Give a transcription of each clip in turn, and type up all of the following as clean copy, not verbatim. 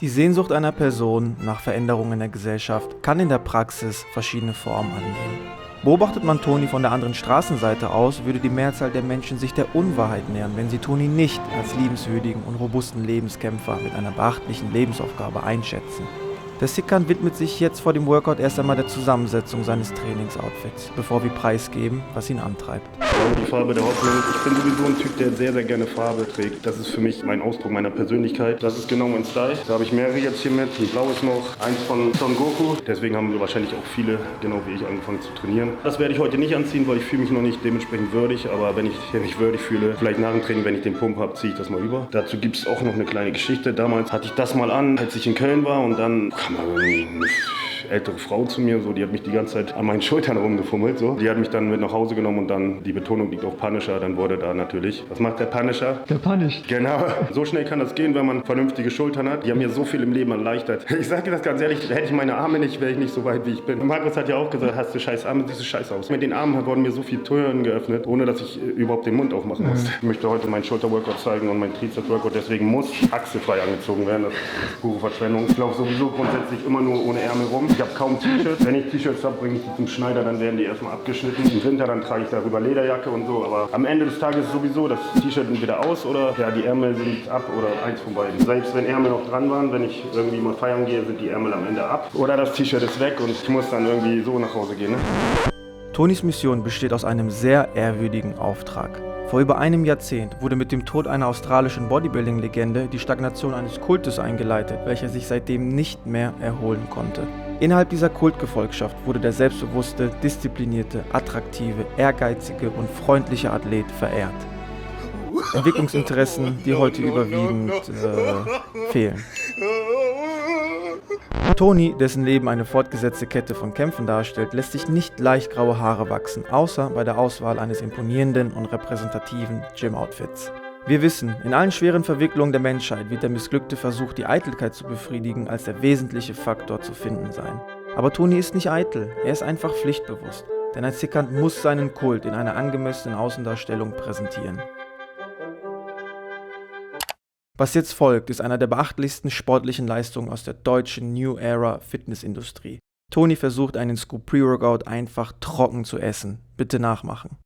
Die Sehnsucht einer Person nach Veränderungen in der Gesellschaft kann in der Praxis verschiedene Formen annehmen. Beobachtet man Toni von der anderen Straßenseite aus, würde die Mehrzahl der Menschen sich der Unwahrheit nähern, wenn sie Toni nicht als liebenswürdigen und robusten Lebenskämpfer mit einer beachtlichen Lebensaufgabe einschätzen. Der Sikand widmet sich jetzt vor dem Workout erst einmal der Zusammensetzung seines Trainingsoutfits, bevor wir preisgeben, was ihn antreibt. Die Farbe der Hoffnung. Ich bin sowieso ein Typ, der sehr, sehr gerne Farbe trägt. Das ist für mich mein Ausdruck meiner Persönlichkeit. Das ist genau mein Style. Da habe ich mehrere jetzt hier mit. Ein blaues noch, eins von Son Goku. Deswegen haben wahrscheinlich auch viele, genau wie ich, angefangen zu trainieren. Das werde ich heute nicht anziehen, weil ich fühle mich noch nicht dementsprechend würdig. Aber wenn ich mich würdig fühle, vielleicht nach dem Training, wenn ich den Pump habe, ziehe ich das mal über. Dazu gibt es auch noch eine kleine Geschichte. Damals hatte ich das mal an, als ich in Köln war, und dann kam da irgendwie eine ältere Frau zu mir, so, die hat mich die ganze Zeit an meinen Schultern rumgefummelt. So. Die hat mich dann mit nach Hause genommen und dann, die Betonung liegt auf Punisher, dann wurde da natürlich, was macht der Punisher? Der Punish. Genau, so schnell kann das gehen, wenn man vernünftige Schultern hat. Die haben mir so viel im Leben erleichtert. Ich sage dir das ganz ehrlich, hätte ich meine Arme nicht, wäre ich nicht so weit, wie ich bin. Markus hat ja auch gesagt, hast du scheiß Arme, siehst du scheiße aus. Mit den Armen wurden mir so viele Türen geöffnet, ohne dass ich überhaupt den Mund aufmachen musste. Ich möchte heute meinen Schulterworkout zeigen und meinen Trizep-Workout, deswegen muss achselfrei angezogen werden. Das ist pure Verschwendung. Ich laufe sowieso grundsätzlich immer nur ohne Ärmel rum. Ich habe kaum T-Shirts. Wenn ich T-Shirts habe, bringe ich die zum Schneider, dann werden die erstmal abgeschnitten. Im Winter dann trage ich darüber Lederjacke und so. Aber am Ende des Tages ist sowieso das T-Shirt entweder aus oder ja, die Ärmel sind ab oder eins von beiden. Selbst wenn Ärmel noch dran waren, wenn ich irgendwie mal feiern gehe, sind die Ärmel am Ende ab. Oder das T-Shirt ist weg und ich muss dann irgendwie so nach Hause gehen. Ne? Tonis Mission besteht aus einem sehr ehrwürdigen Auftrag. Vor über einem Jahrzehnt wurde mit dem Tod einer australischen Bodybuilding-Legende die Stagnation eines Kultes eingeleitet, welcher sich seitdem nicht mehr erholen konnte. Innerhalb dieser Kultgefolgschaft wurde der selbstbewusste, disziplinierte, attraktive, ehrgeizige und freundliche Athlet verehrt. Entwicklungsinteressen, die heute überwiegend fehlen. Toni, dessen Leben eine fortgesetzte Kette von Kämpfen darstellt, lässt sich nicht leicht graue Haare wachsen, außer bei der Auswahl eines imponierenden und repräsentativen Gym-Outfits. Wir wissen, in allen schweren Verwicklungen der Menschheit wird der missglückte Versuch, die Eitelkeit zu befriedigen, als der wesentliche Faktor zu finden sein. Aber Toni ist nicht eitel, er ist einfach pflichtbewusst, denn ein Sikand muss seinen Kult in einer angemessenen Außendarstellung präsentieren. Was jetzt folgt, ist einer der beachtlichsten sportlichen Leistungen aus der deutschen New Era Fitnessindustrie. Toni versucht, einen Scoop Pre-Workout einfach trocken zu essen. Bitte nachmachen.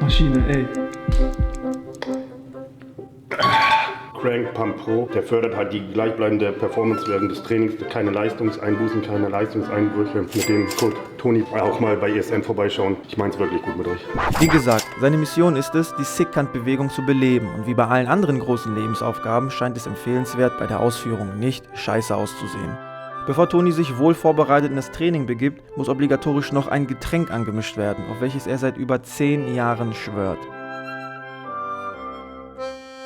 Maschine, ey. Crank Pump Pro, der fördert halt die gleichbleibende Performance während des Trainings, keine Leistungseinbußen, keine Leistungseinbrüche. Mit dem Code Toni auch mal bei ESN vorbeischauen. Ich mein's wirklich gut mit euch. Wie gesagt, seine Mission ist es, die Sikand-Bewegung zu beleben und wie bei allen anderen großen Lebensaufgaben scheint es empfehlenswert, bei der Ausführung nicht scheiße auszusehen. Bevor Toni sich wohl vorbereitet in das Training begibt, muss obligatorisch noch ein Getränk angemischt werden, auf welches er seit über 10 Jahren schwört.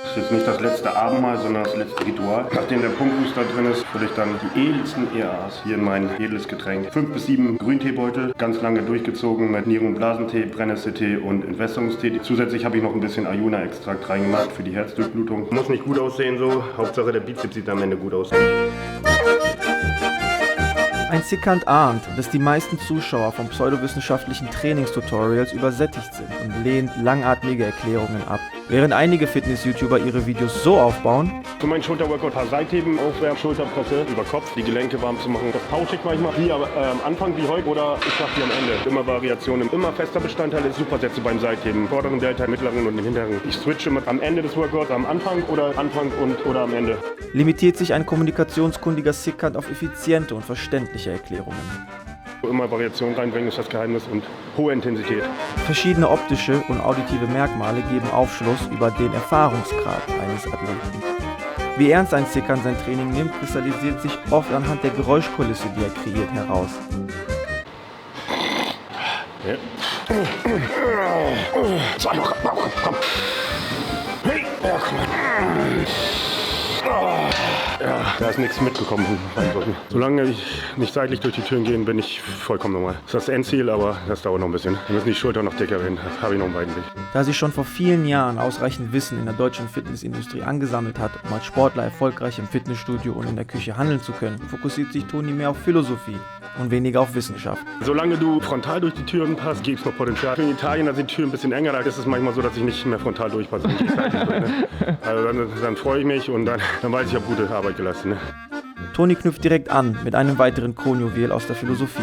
Das ist jetzt nicht das letzte Abendmahl, sondern das letzte Ritual. Nachdem der Punktbooster drin ist, würde ich dann die edelsten EAs hier in mein edles Getränk. 5 bis 7 Grünteebeutel, ganz lange durchgezogen mit Nieren- und Blasentee, Brennnesseltee und Entwässerungstee. Zusätzlich habe ich noch ein bisschen Ayuna-Extrakt reingemacht für die Herzdurchblutung. Muss nicht gut aussehen so, Hauptsache der Bizeps sieht am Ende gut aus. Ein Sikand ahnt, dass die meisten Zuschauer von pseudowissenschaftlichen Trainingstutorials übersättigt sind und lehnt langatmige Erklärungen ab. Während einige Fitness-YouTuber ihre Videos so aufbauen: Für meinen Schulterworkout ein paar Seitheben, Aufwärmen, Schulterpresse über Kopf, die Gelenke warm zu machen. Das tausche ich manchmal, wie am Anfang wie heute oder ich sag wie am Ende. Immer Variationen, immer fester Bestandteil ist Supersätze beim Seitheben. Vorderen Delta, mittleren und dem hinteren. Ich switche immer am Ende des Workouts, am Anfang oder oder am Ende. limitiert sich ein kommunikationskundiger Sikand auf effiziente und verständliche Erklärungen. Immer Variation reinbringen ist das Geheimnis und hohe Intensität. Verschiedene optische und auditive Merkmale geben Aufschluss über den Erfahrungsgrad eines Athleten. Wie ernst ein Sikand sein Training nimmt, kristallisiert sich oft anhand der Geräuschkulisse, die er kreiert, heraus. Ja. So, komm. Hey, oh, komm. Ja, da ist nichts mitbekommen. Solange ich nicht seitlich durch die Türen gehe, bin ich vollkommen normal. Das ist das Endziel, aber das dauert noch ein bisschen. Wir müssen die Schultern noch dicker werden. Das habe ich noch einen weiten Weg. Da sie schon vor vielen Jahren ausreichend Wissen in der deutschen Fitnessindustrie angesammelt hat, um als Sportler erfolgreich im Fitnessstudio und in der Küche handeln zu können, fokussiert sich Toni mehr auf Philosophie und weniger auf Wissenschaft. Solange du frontal durch die Türen passt, gibt es noch Potenzial. In Italien, da sind die Türen ein bisschen enger, da ist es manchmal so, dass ich nicht mehr frontal durchpasse. Also dann freue ich mich und dann weiß ich, ich habe gute Arbeit geleistet. Ne? Toni knüpft direkt an mit einem weiteren Kronjuwel aus der Philosophie.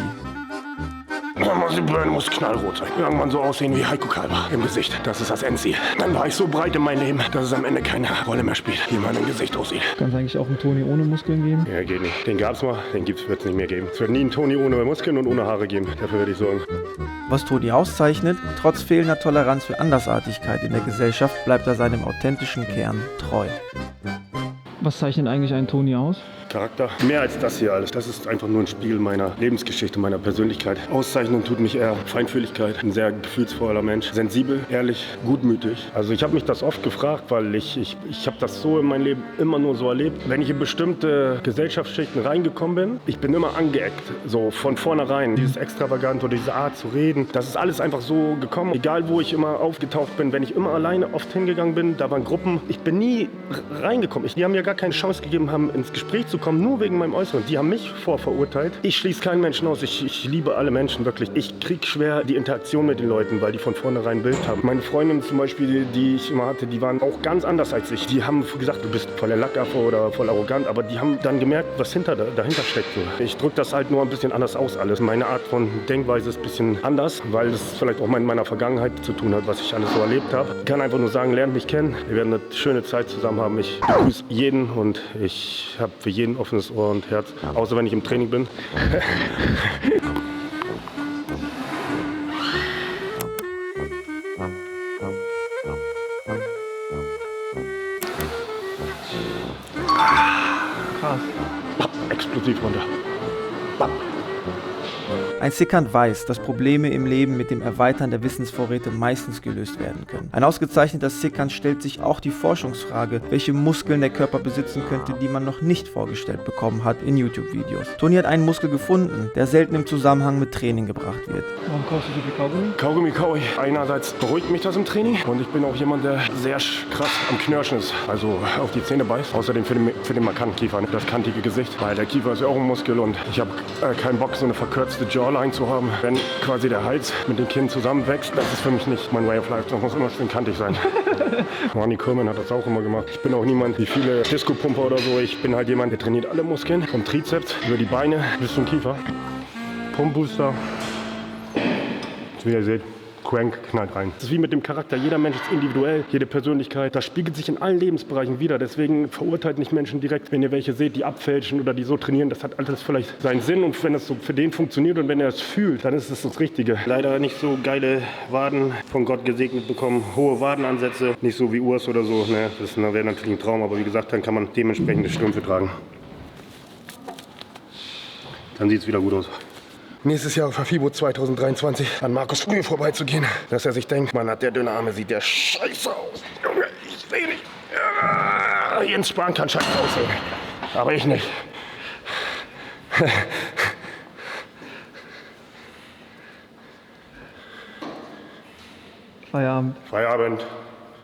Die Birne muss knallrot sein. Irgendwann so aussehen wie Heiko Kalber im Gesicht. Das ist das Endziel. Dann war ich so breit in meinem Leben, dass es am Ende keine Rolle mehr spielt, wie mein Gesicht aussieht. Kann es eigentlich auch einen Toni ohne Muskeln geben? Ja, geht nicht. Den gab's mal, den wird es nicht mehr geben. Es wird nie einen Toni ohne Muskeln und ohne Haare geben. Dafür würde ich sorgen. Was Toni auszeichnet, trotz fehlender Toleranz für Andersartigkeit in der Gesellschaft, bleibt er seinem authentischen Kern treu. Was zeichnet eigentlich einen Toni aus? Charakter. Mehr als das hier alles. Das ist einfach nur ein Spiegel meiner Lebensgeschichte, meiner Persönlichkeit. Auszeichnen tut mich eher Feinfühligkeit. Ein sehr gefühlsvoller Mensch. Sensibel, ehrlich, gutmütig. Also ich habe mich das oft gefragt, weil ich habe das so in meinem Leben immer nur so erlebt. Wenn ich in bestimmte Gesellschaftsschichten reingekommen bin, ich bin immer angeeckt. So von vornherein. Dieses Extravagant oder diese Art zu reden. Das ist alles einfach so gekommen. Egal wo ich immer aufgetaucht bin, wenn ich immer alleine oft hingegangen bin, da waren Gruppen. Ich bin nie reingekommen. Die haben mir gar keine Chance gegeben, ins Gespräch zu kommen, nur wegen meinem Äußeren. Die haben mich vorverurteilt. Ich schließe keinen Menschen aus. Ich liebe alle Menschen, wirklich. Ich kriege schwer die Interaktion mit den Leuten, weil die von vornherein ein Bild haben. Meine Freundinnen zum Beispiel, die ich immer hatte, die waren auch ganz anders als ich. Die haben gesagt, du bist voll der Lackaffe oder voll arrogant, aber die haben dann gemerkt, was dahinter steckt. So. Ich drücke das halt nur ein bisschen anders aus alles. Meine Art von Denkweise ist ein bisschen anders, weil es vielleicht auch mit meiner Vergangenheit zu tun hat, was ich alles so erlebt habe. Ich kann einfach nur sagen, lernt mich kennen. Wir werden eine schöne Zeit zusammen haben. Ich begrüße jeden und ich habe für jeden offenes Ohr und Herz, außer wenn ich im Training bin. Krass. Explosiv runter. Ein Sikand weiß, dass Probleme im Leben mit dem Erweitern der Wissensvorräte meistens gelöst werden können. Ein ausgezeichneter Sikand stellt sich auch die Forschungsfrage, welche Muskeln der Körper besitzen könnte, die man noch nicht vorgestellt bekommen hat in YouTube-Videos. Toni hat einen Muskel gefunden, der selten im Zusammenhang mit Training gebracht wird. Warum kaufst du so viel Kaugummi? Kaugummi kaue ich. Einerseits beruhigt mich das im Training und ich bin auch jemand, der sehr krass am Knirschen ist, also auf die Zähne beißt. Außerdem für den markanten Kiefer, das kantige Gesicht, weil der Kiefer ist ja auch ein Muskel und ich habe keinen Bock, so eine verkürzte Jawline zu haben. Wenn quasi der Hals mit den Kinn zusammenwächst, das ist für mich nicht mein Way of Life. Das muss immer schön kantig sein. Ronnie Coleman hat das auch immer gemacht. Ich bin auch niemand wie viele Disco-Pumper oder so. Ich bin halt jemand, der trainiert alle Muskeln. Vom Trizeps über die Beine bis zum Kiefer. Pump-Booster. Wie ihr seht, Crank knallt rein. Das ist wie mit dem Charakter. Jeder Mensch ist individuell, jede Persönlichkeit. Das spiegelt sich in allen Lebensbereichen wider. Deswegen verurteilt nicht Menschen direkt, wenn ihr welche seht, die abfälschen oder die so trainieren. Das hat alles vielleicht seinen Sinn und wenn das so für den funktioniert und wenn er es fühlt, dann ist es das Richtige. Leider nicht so geile Waden von Gott gesegnet bekommen. Hohe Wadenansätze, nicht so wie Urs oder so. Ne? Das wäre natürlich ein Traum, aber wie gesagt, dann kann man dementsprechende Strümpfe tragen. Dann sieht es wieder gut aus. Nächstes Jahr auf der FIBO 2023 an Markus Frühe vorbeizugehen, dass er sich denkt, Mann, hat der dünne Arme, sieht der scheiße aus. Junge, ich sehe nicht. Ja, Jens Spahn kann scheiße aussehen, aber ich nicht. Feierabend. Feierabend.